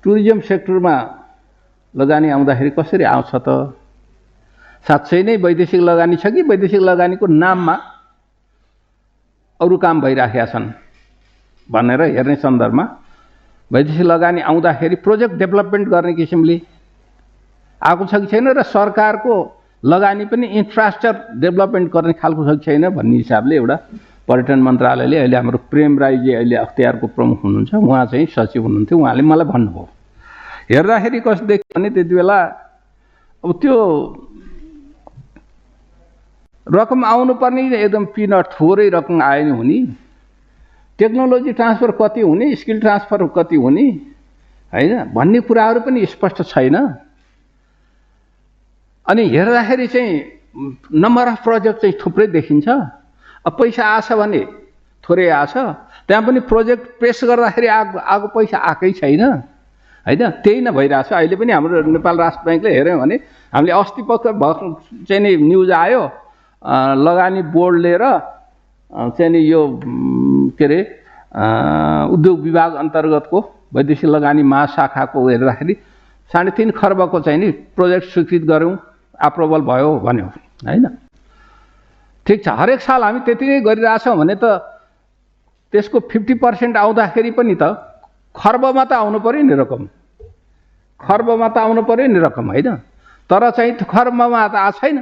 Tourism सेक्टरमा लगानी आउँदाखेरि कसरी आउँछ त? साँच्चै नै वैदेशिक लगानी छ कि वैदेशिक लगानीको नाममा अरू काम भइराखेका छन् भनेर हेर्ने सन्दर्भमा वैदेशिक लगानी आउँदाखेरि प्रोजेक्ट डेभलपमेन्ट गर्ने किसिमले आएको छ कि छैन र सरकारको लगानी पनि इन्फ्रास्ट्रक्चर डेभलपमेन्ट गर्ने खालको छ कि छैन भन्ने हिसाबले एउटा पर्यटन मन्त्रालयले अहिले हाम्रो प्रेम राईजी अहिले अख्तियारको प्रमुख हुनुहुन्छ, उहाँ चाहिँ सचिव हुनुहुन्थ्यो, उहाँले मलाई भन्नुभयो। हेर्दाखेरि कस्तो देखियो भने त्यति बेला अब त्यो रकम आउनुपर्ने एकदम पिनट थोरै रकम आयो नि हुने, टेक्नोलोजी ट्रान्सफर कति हुने, स्किल ट्रान्सफर कति हुने हैन भन्ने कुराहरू पनि स्पष्ट छैन। अनि हेर्दाखेरि चाहिँ नम्बर अफ प्रोजेक्ट चाहिँ थुप्रै देखिन्छ। अब पैसा आछ भने थोरै आछ, त्यहाँ पनि प्रोजेक्ट पेश गर्दाखेरि आएको पैसा आएकै छैन हैन। त्यही नै भइरहेछ। अहिले पनि हाम्रो नेपाल राष्ट्र बैंकले हेऱ्यौँ भने हामीले अस्ति पक्ष चाहिँ नि न्युज आयो, लगानी बोर्ड लिएर चाहिँ नि यो के अरे उद्योग विभाग अन्तर्गतको वैदेशिक लगानी महाशाखाको हेर्दाखेरि 3.5 खर्बको चाहिँ नि प्रोजेक्ट स्वीकृत गऱ्यौँ, अप्रुभल भयो भन्यो हैन। ठिक छ, हरेक साल हामी त्यति नै गरिरहेछौँ भने त त्यसको 50% आउँदाखेरि पनि त खर्बमा त आउनु पर्यो नि रकम, खर्बमा त आउनु पर्यो नि रकम हैन। तर चाहिँ खर्बमा त आएको छैन।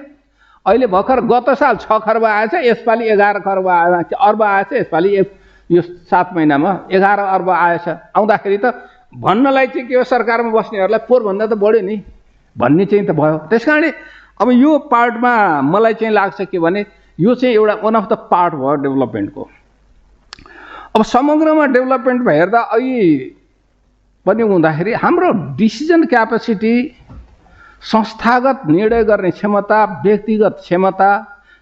अहिले भर्खर गत साल 6 खर्ब आएछ, यसपालि 11 खर्ब आएछ, अर्ब आएछ। यसपालि यो 7 महिनामा 11 अर्ब आएछ। आउँदाखेरि त भन्नलाई चाहिँ के हो, सरकारमा बस्नेहरूलाई पोहोरभन्दा त बढ्यो नि भन्ने चाहिँ त भयो। त्यसकारणले अब यो पार्टमा मलाई चाहिँ लाग्छ के भने यो चाहिँ एउटा वान अफ द पार्ट भयो डेभलपमेन्टको। अब समग्रमा डेभलपमेन्टमा हेर्दा अहिले पनि हुँदाखेरि हाम्रो डिसिजन क्यापेसिटी, संस्थागत निर्णय गर्ने क्षमता, व्यक्तिगत क्षमता,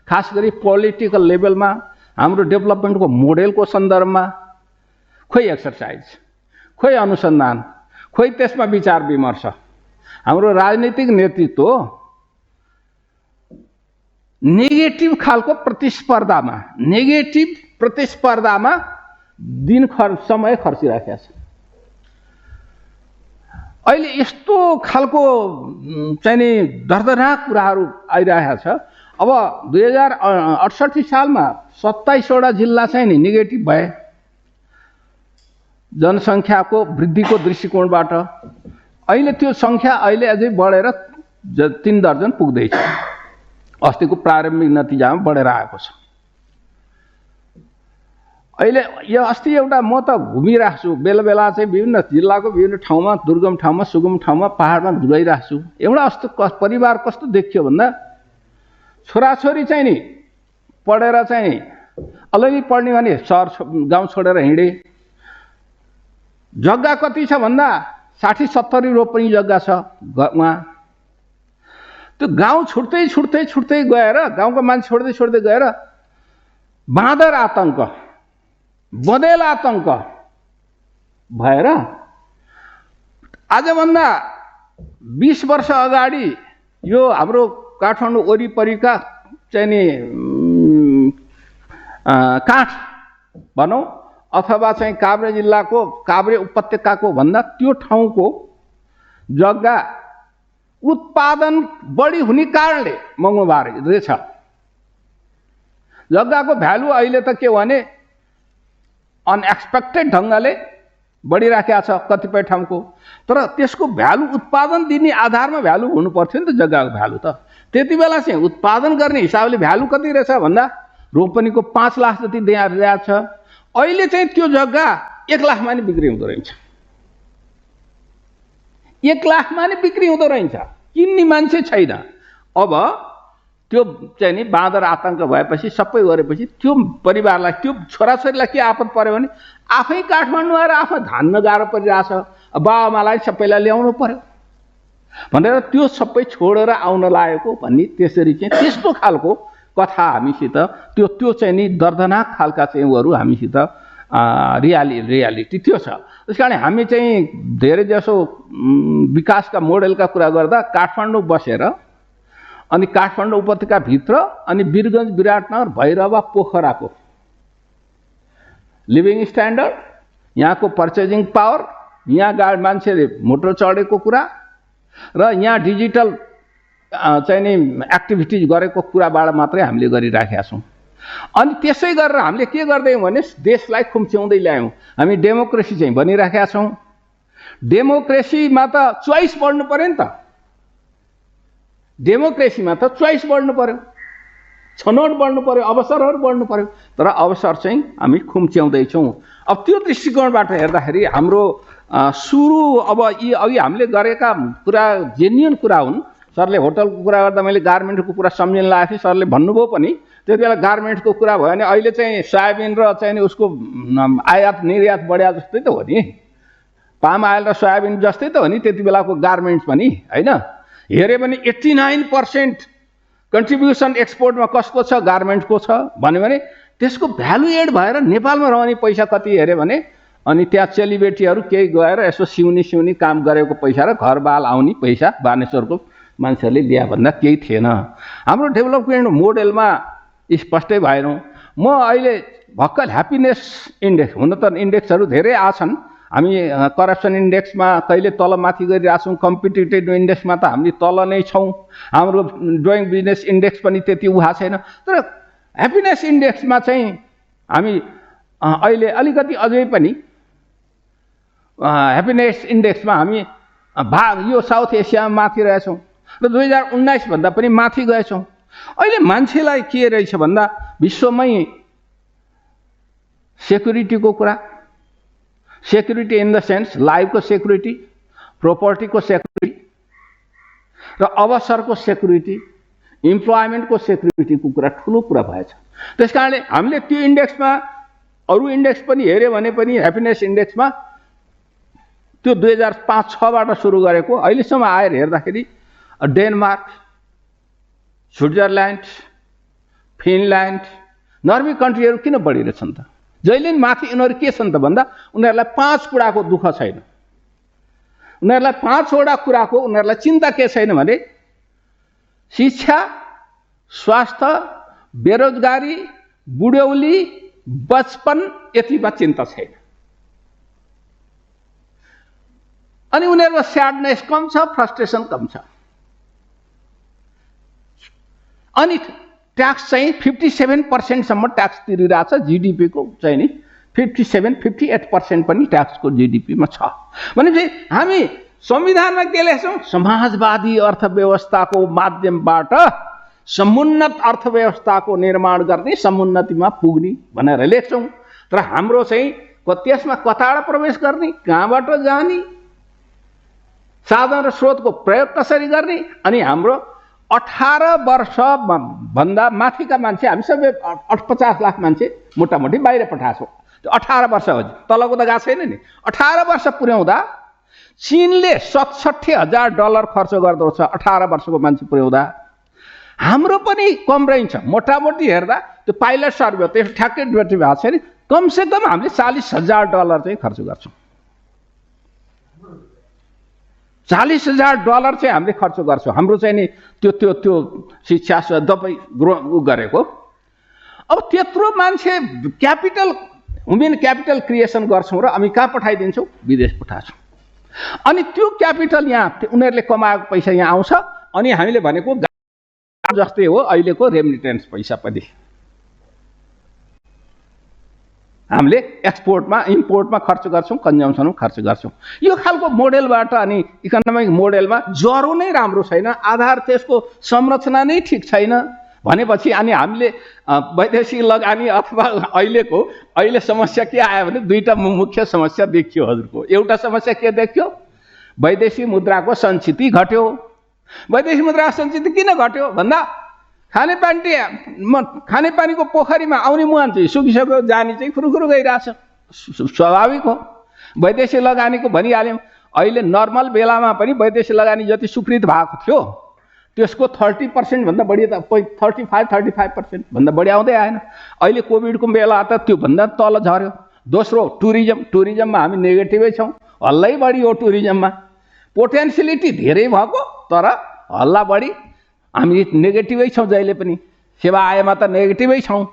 खास गरी पोलिटिकल लेभलमा हाम्रो डेभलपमेन्टको मोडेलको सन्दर्भमा खोइ एक्सरसाइज, खोइ अनुसन्धान, खोइ त्यसमा विचार विमर्श। हाम्रो राजनीतिक नेतृत्व नेगेटिभ खालको प्रतिस्पर्धामा, नेगेटिभ प्रतिस्पर्धामा समय खर्चिराखेको छ। अहिले यस्तो खालको चाहिँ नि दर्दनाक कुराहरू आइरहेको छ। अब 2068 सालमा 27वटा जिल्ला चाहिँ नि नेगेटिभ भए जनसङ्ख्याको वृद्धिको दृष्टिकोणबाट। अहिले त्यो सङ्ख्या अहिले अझै बढेर 3 दर्जन पुग्दैछ। अस्तिको प्रारम्भिक नतिजामा बढेर आएको छ। अहिले यो अस्ति एउटा म त घुमिरहेको छु, बेला बेला चाहिँ विभिन्न जिल्लाको विभिन्न ठाउँमा, दुर्गम ठाउँमा, सुगम ठाउँमा, पहाडमा गइरहेको छु। एउटा यस्तो परिवार कस्तो देखियो भन्दा छोराछोरी चाहिँ नि पढेर चाहिँ अलि पढ्ने भने सहर गाउँ छोडेर हिँडे। जग्गा कति छ भन्दा 60-70 रोपनी जग्गा छ उहाँ। त्यो गाउँ छुट्दै छुट्दै छुट्दै गएर, गाउँको मान्छे छोड्दै छोड्दै गएर बाँदर आतंक, बँदेल आतंक भएर आजभन्दा 20 वर्ष अगाडि यो हाम्रो काठमाडौँ वरिपरिका चाहिँ नि काठ भनौँ अथवा चाहिँ काभ्रे जिल्लाको काभ्रे उपत्यकाको भन्दा त्यो ठाउँको जग्गा उत्पादन बढी हुने कारणले महँगो रहेछ। जग्गाको भ्यालु अहिले त के भने अनएक्सपेक्टेड ढङ्गले बढिराखेको छ कतिपय ठाउँको। तर त्यसको भ्यालु उत्पादन दिने आधारमा भ्यालु हुनु पर्थ्यो नि त जग्गाको भ्यालु त। त्यति बेला चाहिँ उत्पादन गर्ने हिसाबले भ्यालु कति रहेछ भन्दा रोपनीको 5 लाख जति दिएको छ। अहिले चाहिँ त्यो जग्गा 1 लाखमा नि बिक्री हुँदो रहेछ। 1 लाखमा नि बिक्री हुँदो रहेछ, किन्ने मान्छे छैन। अब त्यो चाहिँ नि बाँदर आतंक भएपछि सबै गरेपछि त्यो परिवारलाई, त्यो छोराछोरीलाई के आपत पर्यो भने आफै काठमाडौँ आएर आफै धान्न गाह्रो परिरहेछ। बाबाआमालाई सबैलाई ल्याउनु पर्यो भनेर त्यो सबै छोडेर आउन लागेको भन्ने त्यसरी चाहिँ त्यस्तो खालको कथा हामीसित, त्यो चाहिँ नि दर्दनाक खालका चाहिँ उहरू हामीसित रियालिटी त्यो छ। त्यसकारण हामी चाहिँ धेरै जसो विकासका मोडेलका कुरा गर्दा काठमाडौँ बसेर अनि काठमाडौँ उपत्यकाभित्र अनि वीरगञ्ज, विराटनगर, भैरवा, पोखराको लिभिङ स्ट्यान्डर्ड, यहाँको पर्चेजिङ पावर, यहाँ मान्छेले मोटर चढेको कुरा र यहाँ डिजिटल चाहिँ नि एक्टिभिटिज गरेको कुराबाट मात्रै हामीले गरिराखेका छौँ। अनि त्यसै गरेर हामीले के गर्दैछौँ भने देशलाई खुम्च्याउँदै ल्यायौँ। हामी डेमोक्रेसी चाहिँ भनिराखेका छौँ। डेमोक्रेसीमा त चोइस बढ्नु पर्यो नि त। डेमोक्रेसीमा त चोइस बढ्नु पर्यो, छनौट बढ्नु पर्यो, अवसरहरू बढ्नु पर्यो। तर अवसर चाहिँ हामी खुम्च्याउँदैछौँ। अब त्यो दृष्टिकोणबाट हेर्दाखेरि हाम्रो सुरु अब यी अघि हामीले गरेका कुरा जेन्युन कुरा हुन्। सरले होटलको कुरा गर्दा मैले गार्मेन्टको कुरा सम्झिन लागेको थिएँ। सरले भन्नुभयो पनि त्यति बेला गार्मेन्टको कुरा भयो भने अहिले चाहिँ सोयाबिन र चाहिँ नि उसको आयात निर्यात बढ्या जस्तै त हो नि। पाम आयल र सोयाबिन जस्तै त हो नि त्यति बेलाको गार्मेन्ट्स पनि, होइन? हेऱ्यो भने 89% कन्ट्रिब्युसन एक्सपोर्टमा कसको छ? गार्मेन्टको छ। भन्यो भने त्यसको भ्यालु एड भएर नेपालमा रहने पैसा कति हेऱ्यो भने अनि त्यहाँ चेलीबेटीहरू केही गएर यसो सिउनी काम गरेको पैसा र घरबाल आउने पैसा बानेश्वरको मान्छेहरूले दिएभन्दा केही थिएन। हाम्रो डेभलपमेन्ट मोडेलमा स्पष्टै भएनौँ। म अहिले भर्खर ह्याप्पिनेस इन्डेक्स, हुन त इन्डेक्सहरू धेरै आछन्। हामी करप्सन इन्डेक्समा कहिले तलमाथि गरिरहेछौँ, कम्पिटिटिभ इन्डेक्समा त हामी तल नै छौँ। हाम्रो डुइङ बिजनेस इन्डेक्स पनि त्यति उहाँ छैन। तर ह्याप्पिनेस इन्डेक्समा चाहिँ हामी अहिले अलिकति अझै पनि ह्याप्पिनेस इन्डेक्समा हामी यो साउथ एसियामा माथि रहेछौँ र 2019 भन्दा पनि माथि गएछौँ। अहिले मान्छेलाई के रहेछ भन्दा विश्वमै सेक्युरिटीको कुरा, सेक्युरिटी इन द सेन्स लाइफको सेक्युरिटी, प्रोपर्टीको सेक्युरिटी र अवसरको सेक्युरिटी, इम्प्लोइमेन्टको सेक्युरिटीको कुरा ठुलो कुरा भएछ। त्यस कारणले हामीले त्यो इन्डेक्समा अरू इन्डेक्स पनि हेऱ्यो भने पनि ह्याप्पिनेस इन्डेक्समा त्यो 2005-06बाट सुरु गरेको अहिलेसम्म आएर हेर्दाखेरि डेनमार्क, स्विट्जरल्यान्ड, फिनल्यान्ड, नर्वे कन्ट्रीहरू किन बढिरहेछन् त? जहिले पनि माथि यिनीहरू के छन् त भन्दा उनीहरूलाई 5 कुराको दुःख छैन। उनीहरूलाई 5वटा कुराको उनीहरूलाई चिन्ता के छैन भने शिक्षा, स्वास्थ्य, बेरोजगारी, बुढ्यौली, बचपन, यतिमा चिन्ता छैन। अनि उनीहरुको स्याडनेस कम छ, फ्रस्ट्रेसन कम छ। अनि ट्याक्स चाहिँ 57% सम्म ट्याक्स तिरिरहेछ जीडीपी को चाहिँ नि 57-58% पनि ट्याक्सको जीडीपी मा छ। भनेपछि हामी संविधानमा के लेख्छौं? समाजवादी अर्थव्यवस्थाको माध्यमबाट समुन्नत अर्थव्यवस्थाको निर्माण गर्ने, समुन्नतिमा पुग्ने भनेर लेख्छौं। तर हाम्रो चाहिँ त्यसमा कताबाट प्रवेश गर्ने, कहाँबाट जाने, साधन र स्रोतको प्रयोग कसरी गर्ने, अनि हाम्रो 18 वर्ष भन्दा माथिका मान्छे हामी सबै 50 लाख मान्छे मोटामोटी बाहिर पठाछौं। त्यो 18 वर्ष हो, तलको त गएको छैन नि। 18 वर्ष पुर्याउँदा चीनले $67,000 खर्च गर्दो छ 18 वर्षको मान्छे पुर्याउँदा। हाम्रो पनि कम रहन्छ मोटामोटी हेर्दा। त्यो पाइलट सर्वे त्यो ठ्याक्कै ड्युटी भएको छ नि, कम से कम हामीले $40,000 चाहिँ खर्च गर्छौं। $40,000 चाहिँ हामीले खर्च गर्छौं। हाम्रो चाहिँ नि त्यो शिक्षा दबाई गरेको। अब त्यत्रो मान्छे क्यापिटल, ह्युमन क्यापिटल क्रिएसन गर्छौं र हामी कहाँ पठाइदिन्छौं? विदेश पठाउँछौं। अनि त्यो क्यापिटल यहाँ उनीहरूले कमाएको पैसा यहाँ आउँछ। अनि हामीले भनेको जस्तै हो अहिलेको रेमिटेन्स पैसा पनि हामीले एक्सपोर्टमा इम्पोर्टमा खर्च गर्छौं, कन्जम्सनमा खर्च गर्छौं। यो खालको मोडेलबाट अनि इकोनोमिक मोडेलमा जरो नै राम्रो छैन, आधार त्यसको संरचना नै ठीक छैन भनेपछि अनि हामीले वैदेशिक लगानी अथवा अहिले समस्या के आयो भने दुईटा मुख्य समस्या देखियो हजुरको। एउटा समस्या के देखियो? वैदेशिक मुद्राको सञ्चिति घट्यो। वैदेशिक मुद्रा सञ्चिति किन घट्यो भन्दा खानेपानीको पोखरीमा आउने मुहान चाहिँ सुकिसक्यो, जानी चाहिँ फुरुफुरु गइरहेछ, स्वाभाविक हो। वैदेशिक लगानीको भनिहाल्यौं, अहिले नर्मल बेलामा पनि वैदेशिक लगानी जति सुकृत भएको थियो त्यसको 30% भन्दा बढी त 35% भन्दा बढी आउँदै आएन। अहिले कोभिडको बेला त त्यो भन्दा तल झर्यो। दोस्रो टुरिज्ममा हामी नेगेटिभै छौं, हल्लै बढी हो टुरिज्ममा। पोटेन्शियलिटी धेरै भएको तर हल्ला बढी, हामी नेगेटिभै छौं जहिले पनि। सेवा आयमा त नेगेटिभै छौं।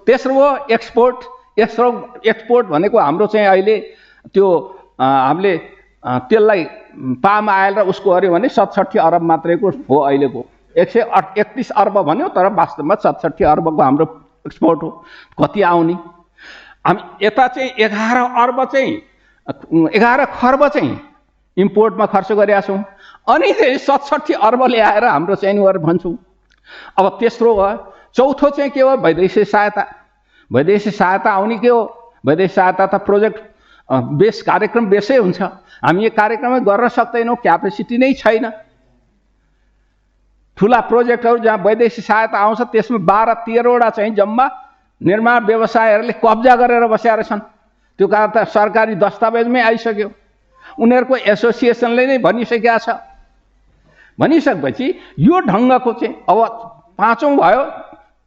तेस्रो हो एक्सपोर्ट भनेको हाम्रो चाहिँ अहिले त्यो हामीले त्यसलाई पाम आयल र उसको अऱ्यो भने 67 अर्ब मात्रैको हो अहिलेको। 131 अर्ब भन्यो तर वास्तवमा 67 अर्बको हाम्रो एक्सपोर्ट हो। कति आउने? हामी यता चाहिँ 11 अर्ब चाहिँ 11 खर्ब चाहिँ इम्पोर्टमा खर्च गरेका छौँ, अनि 67 अर्ब ल्याएर हाम्रो चाहिँ गरेर भन्छौँ। अब तेस्रो भयो। चौथो चाहिँ के हो? वैदेशिक सहायता। वैदेशिक सहायता आउने के हो? वैदेशिक सहायता त प्रोजेक्ट बेस कार्यक्रम बेसै हुन्छ। हामी यो कार्यक्रमै गर्न सक्दैनौँ, क्यापेसिटी नै छैन। ठुला प्रोजेक्टहरू जहाँ वैदेशिक सहायता आउँछ त्यसमा 12-13वटा चाहिँ जम्मा निर्माण व्यवसायहरूले कब्जा गरेर बसेका छन्। त्यो कारण त सरकारी दस्तावेजमै आइसक्यो। उनीहरूको एसोसिएसनले नै भनिसकेका छ। भनिसकेपछि यो ढङ्गको चाहिँ अब पाँचौँ भयो।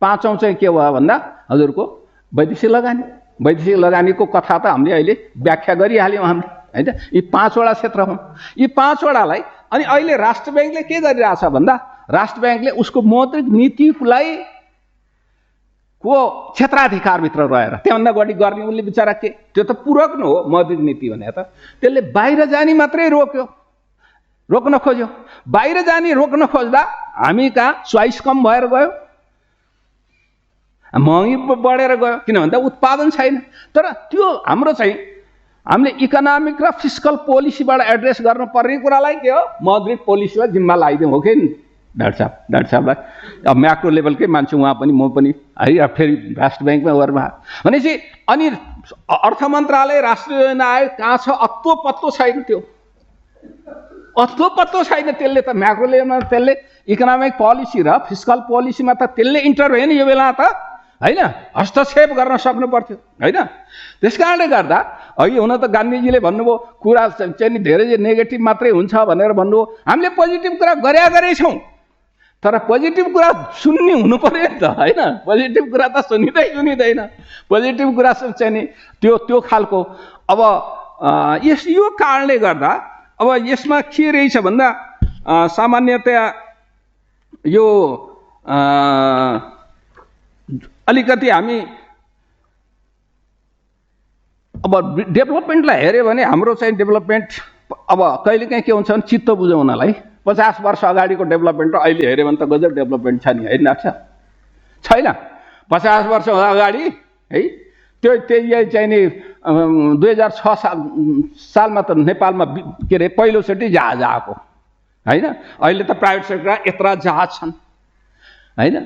पाँचौँ चाहिँ के भयो भन्दा हजुरको वैदेशिक लगानी। वैदेशिक लगानीको कथा त हामीले अहिले व्याख्या गरिहाल्यौँ हामीले, होइन? यी 5वटा क्षेत्र हुन्। यी 5वटालाई अनि अहिले राष्ट्र ब्याङ्कले के गरिरहेछ भन्दा राष्ट्र ब्याङ्कले उसको मौद्रिक नीतिलाई को क्षेत्राधिकारभित्र रहेर त्योभन्दा बढी गर्ने उसले बिचरा के, त्यो त पूरक न हो मौद्रिक नीति भने त। त्यसले बाहिर जाने मात्रै रोक्न खोज्यो। बाहिर जाने रोक्न खोज्दा हामी कहाँ च्वाइस कम भएर गयो, महँगी बढेर गयो, किन भन्दा उत्पादन छैन। तर त्यो हाम्रो चाहिँ हामीले इकोनोमिक र फिस्कल पोलिसीबाट एड्रेस गर्नुपर्ने कुरालाई के हो? मौद्रिक पोलिसीलाई जिम्मा लगाइदिउँ हो कि डाक्टर साहबलाई। अब म्याक्रो लेभलकै मान्छे उहाँ पनि म पनि है, फेरि राष्ट्र ब्याङ्कमा गएर भनेपछि अनि अर्थ मन्त्रालय राष्ट्रिय योजना आयोग कहाँ छ? अत्तो पत्तो छैन। त्यो अत्तो पत्तो छैन। त्यसले त म्याक्रो लेभलमा त्यसले इकोनोमिक पोलिसी र फिस्कल पोलिसीमा त त्यसले इन्टरभेन यो बेला त होइन हस्तक्षेप गर्न सक्नु पर्थ्यो, होइन? त्यस कारणले गर्दा अघि हुन त गान्धीजीले भन्नुभयो कुरा चाहिँ धेरै नेगेटिभ मात्रै हुन्छ भनेर भन्नुभयो। हामीले पोजिटिभ कुरा गरेकै छौँ, तर पोजिटिभ कुरा सुन्ने हुनु पर्यो नि त, होइन? पोजिटिभ कुरा त सुनिँदैन। पोजिटिभ कुरा चाहिँ नि त्यो खालको। अब यो कारणले गर्दा अब यसमा के रहेछ भन्दा सामान्यतया यो अलिकति हामी अब डेभलपमेन्टलाई हेऱ्यो भने हाम्रो चाहिँ डेभलपमेन्ट अब कहिलेकाहीँ के हुन्छ भने चित्त बुझाउनलाई 50 वर्ष अगाडिको डेभलपमेन्ट र अहिले हेऱ्यो भने त गजब डेभलपमेन्ट छ नि, होइन डाक्टर? छैन। 50 वर्ष अगाडि है त्यही चाहिँ नि 2006 सालमा त नेपालमा के अरे पहिलोचोटि जहाज आएको, होइन? अहिले त प्राइभेट सेक्टरमा यत्रा जहाज छन्, होइन?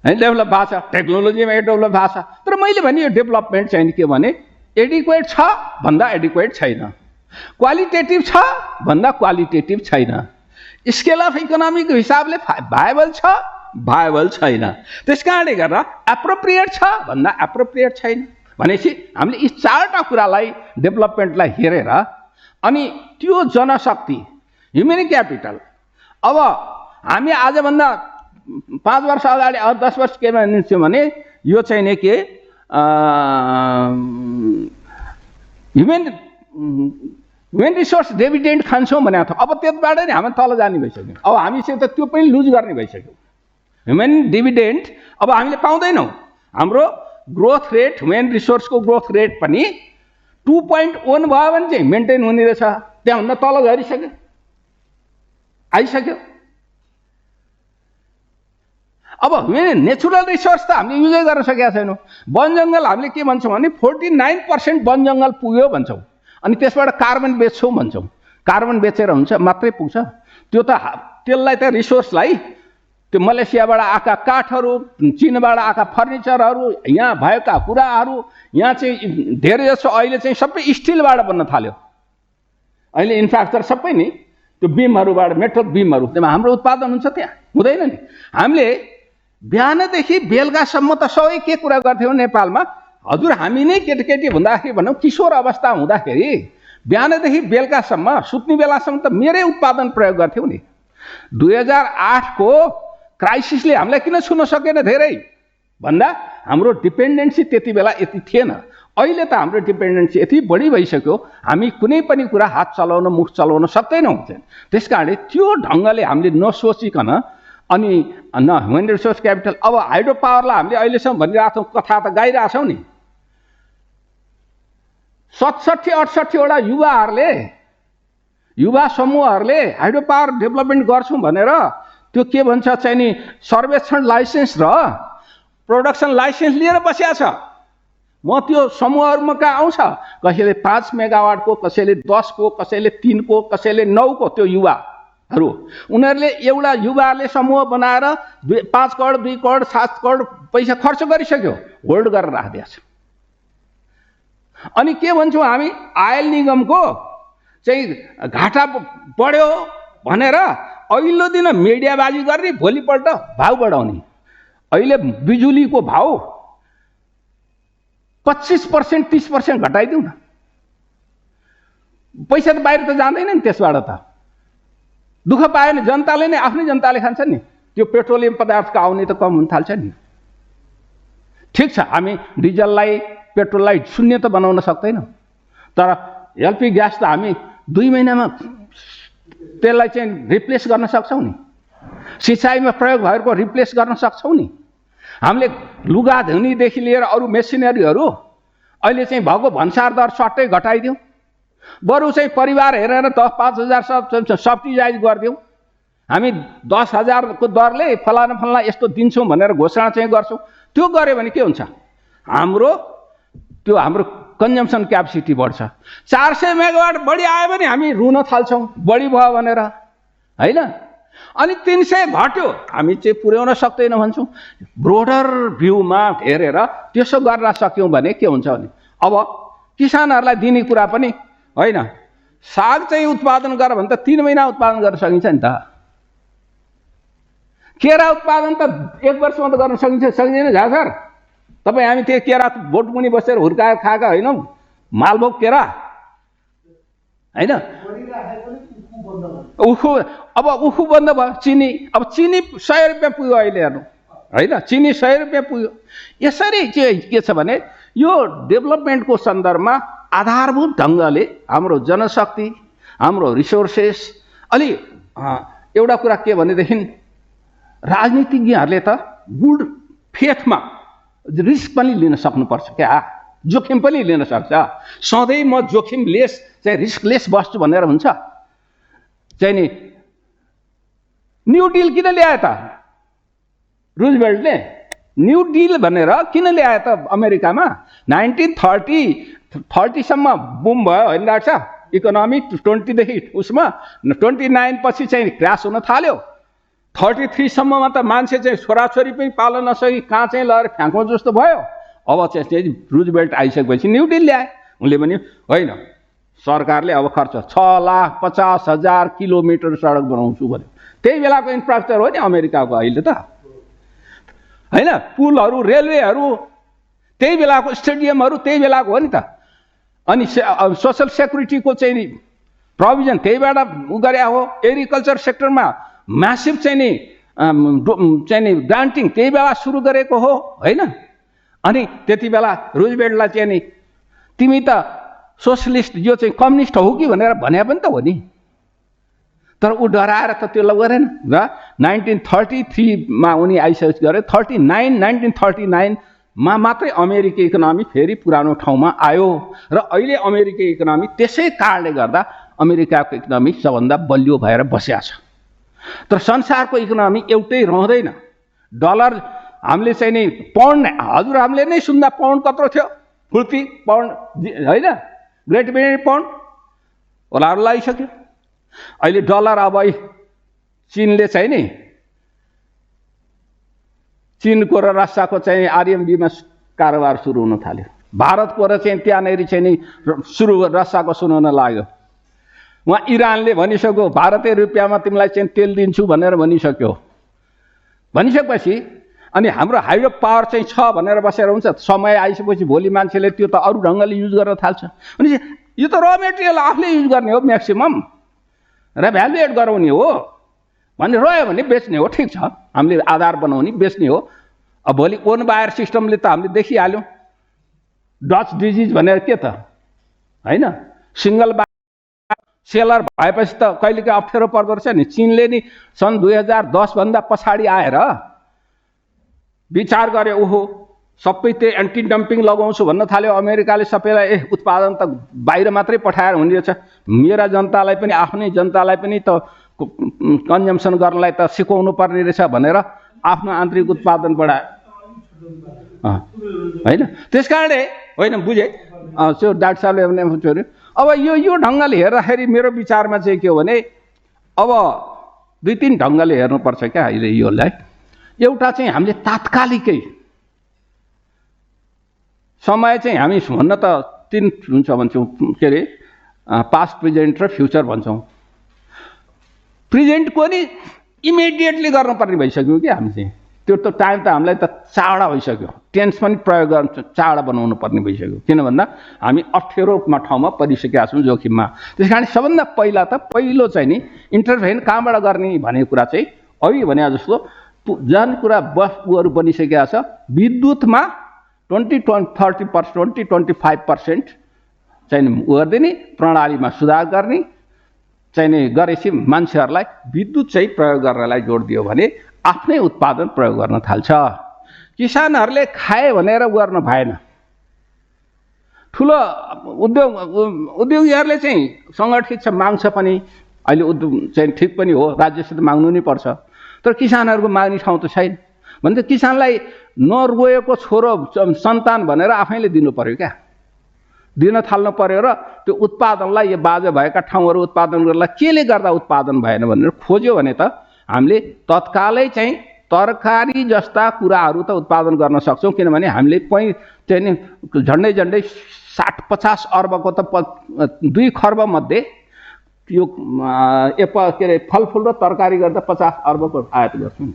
डेभलप भएको छ, टेक्नोलोजीमा डेभलप भएको छ। तर मैले भने यो डेभलपमेन्ट चाहिँ के भने एडिक्वेट छ भन्दा एडिक्वेट छैन, क्वालिटेटिभ छ भन्दा क्वालिटेटिभ छैन, स्केल अफ इकोनोमीको हिसाबले भाइबल छ भाइबल छैन। त्यस कारणले गर्दा एप्रोप्रिएट छ भन्दा एप्रोप्रिएट छैन। भनेपछि हामीले यी 4वटा कुरालाई डेभलपमेन्टलाई हेरेर अनि त्यो जनशक्ति ह्युमन क्यापिटल अब हामी आजभन्दा 5 वर्ष अगाडि 10 वर्ष के भनिन्छौँ भने यो चाहिँ नि के ह्युमन रिसोर्स डिभिडेन्ड खान्छौँ भनेको थियो। अब त्यसबाट नि हामी तल जाने भइसक्यौँ। अब हामीसँग त त्यो पनि लुज गर्ने भइसक्यो। ह्युमन डिभिडेन्ड अब हामीले पाउँदैनौँ। हाम्रो ग्रोथ रेट ह्युमन रिसोर्सको ग्रोथ रेट पनि 2.1 भयो भने चाहिँ मेन्टेन हुने रहेछ, त्यहाँभन्दा तल झरिसक्यो, आइसक्यो। अब नेचुरल रिसोर्स त हामीले युजै गर्न सकेका छैनौँ। वन जङ्गल हामीले के भन्छौँ भने 49% वन जङ्गल पुग्यो भन्छौँ, अनि त्यसबाट कार्बन बेच्छौँ भन्छौँ। कार्बन बेचेर हुन्छ मात्रै पुग्छ? त्यो त त्यसलाई त रिसोर्सलाई त्यो मलेसियाबाट आएका काठहरू, चीनबाट आएका फर्निचरहरू, यहाँ भएका कुराहरू यहाँ चाहिँ धेरै जसो अहिले चाहिँ सबै स्टिलबाट बन्न थाल्यो। अहिले इन्फ्रास्ट्रक्चर सबै नि त्यो बिमहरूबाट, मेटल बिमहरू, त्यसमा हाम्रो उत्पादन हुन्छ त्यहाँ हुँदैन नि। हामीले बिहानदेखि बेलुकासम्म त सबै के कुरा गर्थ्यौँ नेपालमा? हजुर हामी नै केटी हुँदाखेरि भनौँ किशोर अवस्था हुँदाखेरि बिहानदेखि बेलुकासम्म सुत्ने बेलासम्म त मेरै उत्पादन प्रयोग गर्थ्यौँ नि। 2008 को क्राइसिसले हामीलाई किन छुन सकेन धेरै भन्दा हाम्रो डिपेन्डेन्सी त्यति बेला यति थिएन। अहिले त हाम्रो डिपेन्डेन्सी यति बढी भइसक्यो, हामी कुनै पनि कुरा हात चलाउन मुख चलाउन सक्दैनौँ। त्यस कारणले त्यो ढङ्गले हामीले नसोचिकन अनि न ह्युमन रिसोर्स क्यापिटल अब हाइड्रो पावरलाई हामीले अहिलेसम्म भनिरहेको छौँ, कथा त गाइरहेछौँ नि। 67-68वटा युवा समूहहरूले हाइड्रो पावर डेभलपमेन्ट गर्छौँ भनेर त्यो के भन्छ चाहिँ नि सर्वेक्षण लाइसेन्स र प्रोडक्सन लाइसेन्स लिएर बसिया छ। म त्यो समूहहरूमा कहाँ आउँछ, कसैले 5 मेगावाटको, कसैले 10 को, कसैले 3 को, कसैले 9 को। त्यो युवाहरू उनीहरूले एउटा युवाले समूह बनाएर 5 करोड 2 करोड 7 करोड पैसा खर्च गरिसक्यो, होल्ड गरेर राखिदिएको छ। अनि के भन्छौँ हामी, आयल निगमको चाहिँ घाटा बढ्यो भनेर अघिल्लो दिन मिडियाबाजी गर्ने, भोलिपल्ट भाउ बढाउने। अहिले बिजुलीको भाउ 25% 30% घटाइदिउँ न, पैसा त बाहिर त जाँदैन नि, त्यसबाट त दुःख पायो नि जनताले नै, आफ्नै जनताले खान्छ नि। त्यो पेट्रोलियम पदार्थको आउने त कम हुन थाल्छ नि। ठिक छ, हामी डिजललाई पेट्रोललाई शून्य त बनाउन सक्दैनौँ, तर एलपी ग्यास त हामी 2 महिनामा त्यसलाई चाहिँ रिप्लेस गर्न सक्छौँ नि। सिँचाइमा प्रयोग भएको रिप्लेस गर्न सक्छौँ नि। हामीले लुगा धुनीदेखि लिएर अरू मेसिनरीहरू अहिले चाहिँ भएको भन्सार दर सट्टै घटाइदिउँ, बरु चाहिँ परिवार हेरेर 10-5 हजार सब्सिडाइज गरिदिउँ। हामी 10,000 को दरले फलाना फलाना यस्तो दिन्छौँ भनेर घोषणा चाहिँ गर्छौँ। त्यो गऱ्यो भने के हुन्छ, हाम्रो कन्जम्सन क्यापेसिटी बढ्छ। 400 मेगावाट बढी आयो भने हामी रुन थाल्छौँ, बढी भयो भनेर, होइन। अनि 300 घट्यो, हामी चाहिँ पुर्याउन सक्दैनौँ भन्छौँ। ब्रोडर भ्यूमा हेरेर त्यसो गर्न सक्यौँ भने के हुन्छ भने, अब किसानहरूलाई दिने कुरा पनि होइन, साग चाहिँ उत्पादन गर भने त 3 महिना उत्पादन गर्न सकिन्छ नि त। केरा उत्पादन त 1 वर्षमा त गर्न सकिँदैन झासर। तपाईँ हामी त्यो केरा बोटमुनि बसेर हुर्काएर खाएका होइनौँ, मालभोग केरा, होइन। उखु बन्द भयो। चिनी, अब चिनी 100 रुपियाँ पुग्यो अहिले, हेर्नु, होइन। चिनी 100 रुपियाँ पुग्यो। यसरी चाहिँ के छ भने, यो डेभलपमेन्टको सन्दर्भमा आधारभूत ढङ्गले हाम्रो जनशक्ति, हाम्रो रिसोर्सेस, अलि एउटा कुरा के भनेदेखि राजनीतिज्ञहरूले त गुड फेथमा रिस्क पनि लिन सक्नुपर्छ क्या, जोखिम पनि लिन सक्छ। सधैँ म जोखिम लेस चाहिँ रिस्क लेस बस्छु भनेर हुन्छ चाहिँ नि। न्यू डिल किन ल्याए त रुजवेल्टले? न्यू डिल भनेर किन ल्याए त अमेरिकामा? 1930 सम्म बुम भयो, होइन डाक्टर साहब, इकोनोमी 20 देखि उसमा 29 पछि चाहिँ क्रास हुन थाल्यो। 33 सम्ममा त मान्छे चाहिँ छोराछोरी पनि पाल्न नसकी कहाँ चाहिँ लगेर फ्याँक्नु जस्तो भयो। अब चाहिँ रुजवेल्ट आइसकेपछि न्यू डिल ल्याए। उनले पनि होइन, सरकारले अब खर्च 6,50,000 किलोमिटर सडक बनाउँछु भन्यो। त्यही बेलाको इन्फ्रास्ट्रक्चर हो नि अमेरिकाको अहिले त, होइन। पुलहरू, रेलवेहरू त्यही बेलाको, स्टेडियमहरू त्यही बेलाको हो नि त। अनि सोसल सेक्युरिटीको चाहिँ नि प्रोभिजन त्यहीबाट उ गरे हो। एग्रिकल्चर सेक्टरमा म्यासिभ चाहिँ नि ग्रान्टिङ त्यही बेला सुरु गरेको हो, होइन। अनि त्यति बेला रुजवेल्टलाई चाहिँ नि तिमी त सोसलिस्ट, यो चाहिँ कम्युनिस्ट हो कि भनेर भने पनि त हो नि, तर ऊ डराएर त त्यो गरेन र 1933 मा उनी आइसकेपछि गरे। 1939 मा मात्रै अमेरिकी इकोनोमी फेरि पुरानो ठाउँमा आयो र अहिले अमेरिकी इकोनोमी त्यसै कारणले गर्दा अमेरिकाको इकोनोमी सबभन्दा बलियो भएर बसिया छ। तर संसारको इकोनोमी एउटै रहँदैन। डलर हामीले चाहिँ नि पाउन्ड, हजुर हामीले नै सुन्दा पाउन्ड कत्रो थियो, फुर्ती पाउन्ड, होइन, ग्रेट ब्रिटेन पाउन्ड ओलाहरू लगाइसक्यो। अहिले डलर अब चीनले चाहिँ नि, चीनको र रसियाको चाहिँ आरएमबीमा कारोबार सुरु हुन थाल्यो। भारतको र चाहिँ त्यहाँनिर चाहिँ नि सुरु, रसियाको सुरु हुन लाग्यो। उहाँ इरानले भनिसक्यो भारतीय रुपियाँमा तिमीलाई चाहिँ तेल दिन्छु भनेर भनिसक्यो। भनिसकेपछि अनि हाम्रो हाइड्रो पावर चाहिँ छ भनेर बसेर हुन्छ? समय आइसकेपछि भोलि मान्छेले त्यो त अरू ढङ्गले युज गर्न थाल्छ। अनि यो त र मेटेरियल आफूले युज गर्ने हो म्याक्सिमम, र भ्यालु एड गराउने हो भन्ने रह्यो भने बेच्ने हो। ठिक छ, हामीले आधार बनाउने, बेच्ने हो। अब भोलि ओन बायर सिस्टमले त हामीले देखिहाल्यौँ, डच डिजिज भनेर के त, होइन। सिङ्गल बायर सेलर भएपछि त कहिलेकै अप्ठ्यारो पर्दो रहेछ नि। चीनले नि सन् 2010 भन्दा पछाडि आएर विचार गरे, ओहो सबै त्यो एन्टी डम्पिङ लगाउँछु भन्न थाल्यो अमेरिकाले सबैलाई उत्पादन त बाहिर मात्रै पठाएर हुने रहेछ मेरा जनतालाई पनि आफ्नै जनतालाई पनि त कन्जम्सन गर्नलाई त सिकाउनु पर्ने रहेछ भनेर आफ्नो आन्तरिक उत्पादन बढायो हैन त्यसकारणले होइन बुझे त्यो डाक्टर साहबले भने छोड्यो अब यो ढङ्गले हेर्दाखेरि मेरो विचारमा चाहिँ के हो भने अब 2-3 ढङ्गले हेर्नुपर्छ क्या अहिले योलाई एउटा चाहिँ हामीले तात्कालिकै समय चाहिँ हामी भन्न त 3 हुन्छ भन्छौँ के अरे पास्ट प्रेजेन्ट र फ्युचर भन्छौँ प्रेजेन्टको नि इमिडिएटली गर्नुपर्ने भइसक्यो कि हामी चाहिँ त्यो त टाइम त हामीलाई त चाँडा भइसक्यो टेन्स पनि प्रयोग गर्न चाँडा बनाउनु पर्ने भइसक्यो किन भन्दा हामी अप्ठ्यारोमा ठाउँमा परिसकेका छौँ जोखिममा त्यस कारण सबभन्दा पहिलो चाहिँ नि इन्टरभेन कहाँबाट गर्ने भन्ने कुरा चाहिँ अघि भने जस्तो जुन कुरा बसहरू बनिसकेका छ विद्युतमा 20-30% चाहिँ गरिदिने प्रणालीमा सुधार गर्ने चाहिँ गरेपछि मान्छेहरूलाई विद्युत चाहिँ प्रयोग गर्नलाई जोड दियो भने आफ्नै उत्पादन प्रयोग गर्न थाल्छ किसानहरूले खाए भनेर गर्न भएन ठुलो उद्योगीहरूले चाहिँ सङ्गठित छ माग्छ पनि अहिले उद्योग चाहिँ ठिक पनि हो राज्यसित माग्नु नै पर्छ तर किसानहरूको माग्ने ठाउँ त छैन भने त किसानलाई नरोएको छोरो सन्तान भनेर आफैले दिनु पर्यो क्या दिन थाल्नु पर्यो र त्यो उत्पादनलाई यो बाजे भएका ठाउँहरू उत्पादन गर्नलाई केले गर्दा उत्पादन भएन भनेर खोज्यो भने त हामीले तत्कालै चाहिँ तरकारी जस्ता कुराहरू त उत्पादन गर्न सक्छौँ किनभने हामीले चाहिँ झन्डै 60-50 अर्बको त 2 खर्ब मध्ये यो के अरे फलफुल र तरकारी गर्दा 50 अर्बको आयात गर्छौँ नि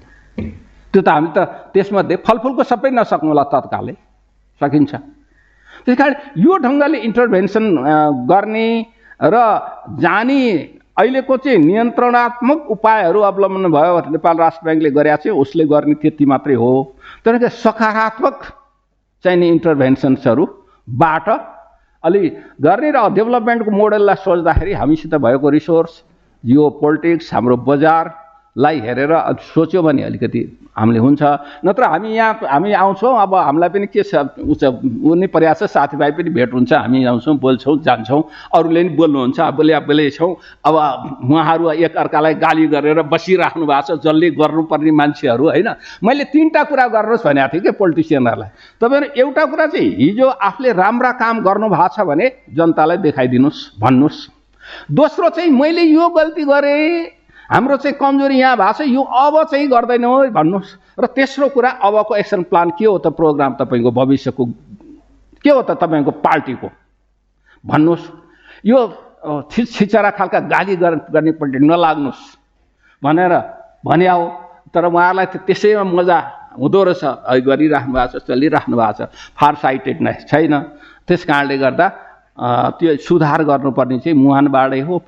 त्यो त हामी त त्यसमध्ये फलफुलको सबै नसक्नुला तत्कालै सकिन्छ त्यसकारण यो ढङ्गले इन्टरभेन्सन गर्ने र जानी अहिलेको चाहिँ नियन्त्रणात्मक उपायहरू अवलम्बन भयो नेपाल राष्ट्र ब्याङ्कले गरेको छ उसले गर्ने त्यति मात्रै हो तर सकारात्मक चाहिँ इन्टरभेन्सन्सहरूबाट अलि गर्ने र डेभलपमेन्टको मोडललाई सोच्दाखेरि हामीसित भएको रिसोर्स जियो पोलिटिक्स हाम्रो बजारलाई हेरेर सोच्यो भने अलिकति हामीले हुन्छ नत्र हामी आउँछौँ अब हामीलाई पनि के उनी प्रयास छ साथीभाइ पनि भेट हुन्छ हामी आउँछौँ बोल्छौँ जान्छौँ अरूले पनि बोल्नुहुन्छ बोले छौँ अब उहाँहरू एकअर्कालाई गाली गरेर बसिराख्नु भएको छ जसले गर्नुपर्ने मान्छेहरू होइन मैले 3टा कुरा गर्नुहोस् भनेको थिएँ कि पोलिटिसियनहरूलाई तपाईँहरू एउटा कुरा चाहिँ हिजो आफूले राम्रा काम गर्नु भएको छ भने जनतालाई देखाइदिनुहोस् भन्नुहोस् दोस्रो चाहिँ मैले यो गल्ती गरेँ हाम्रो चाहिँ कमजोरी यहाँ भएको छ यो अब चाहिँ गर्दैनौँ भन्नुहोस् र तेस्रो कुरा अबको एक्सन प्लान के हो त प्रोग्राम तपाईँको भविष्यको के हो त तपाईँको पार्टीको भन्नुहोस् यो छिचरा खालका गाली गर्नेपट्टि नलाग्नुहोस् भनेर भन्या हो तर उहाँहरूलाई त त्यसैमा मजा हुँदो रहेछ गरिराख्नु भएको छ चलिराख्नु भएको छ फार साइटेडनेस छैन त्यस कारणले गर्दा त्यो सुधार गर्नुपर्ने चाहिँ मुहानबाटै हो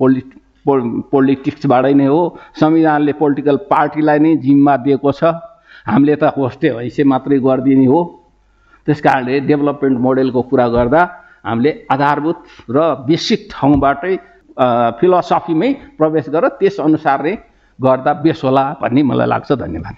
पोलिटिक्सबाटै नै हो संविधानले पोलिटिकल पार्टीलाई नै जिम्मा दिएको छ हामीले त होस्टे हैसे मात्रै गरिदिने हो त्यस कारणले डेभलपमेन्ट मोडेलको कुरा गर्दा हामीले आधारभूत र बेसिक ठाउँबाटै फिलोसफीमै प्रवेश गरेर त्यस अनुसार नै गर्दा बेस होला भन्ने मलाई लाग्छ धन्यवाद